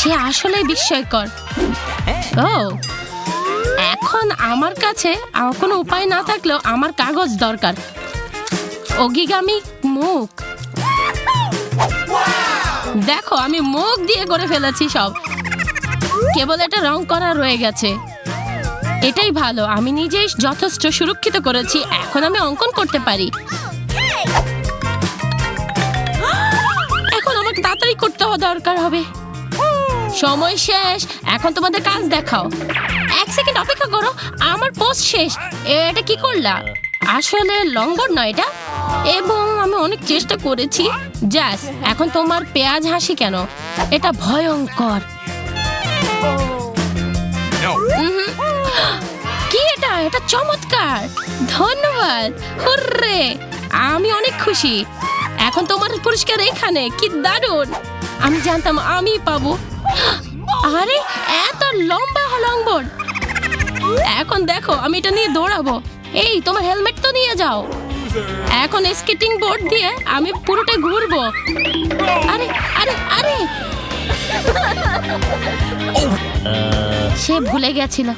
সে আসলে বিস্ময়কর। ও, এখন আমার কাছে কোনো উপায় না থাকলেও আমার কাগজ দরকার। অগিগামি মুখ। দেখো, আমি মুখ দিয়ে করে ফেলেছি সব। কেবল এটা রং করা রয়ে গেছে। এটাই ভালো, আমি নিজেই যথেষ্ট সুরক্ষিত করেছি। এখন আমি অঙ্কন করতে পারি। এখন আমাকে তাড়াতাড়ি করতে দরকার হবে। সময় শেষ, এখন তোমাদের কাজ দেখাও। 1 সেকেন্ড অপেক্ষা করো, আমার পোস্ট শেষ। এটা কি করলা? আসলে লংবোর্ড নয় এটা, এবং আমি অনেক চেষ্টা করেছি। জাস, এখন তোমার পেঁয়াজ হাসি কেন? এটা ভয়ঙ্কর। কি এটা? এটা চমৎকার, ধন্যবাদ। হুররে, আমি অনেক খুশি। এখন তোমার পুরস্কার এখানে। কি দারুণ! আমি জানতাম আমি পাবো। আরে, এত লম্বা লংবোর্ড। এখন দেখো, আমি এটা নিয়ে দৌড়াবো। এই, তোমার হেলমেট তো নিয়ে যাও। এখন স্কেটিং বোর্ড দিয়ে আমি পুরোটাই ঘুরবো। আরে আরে আরে, সে ভুলে গেছিল।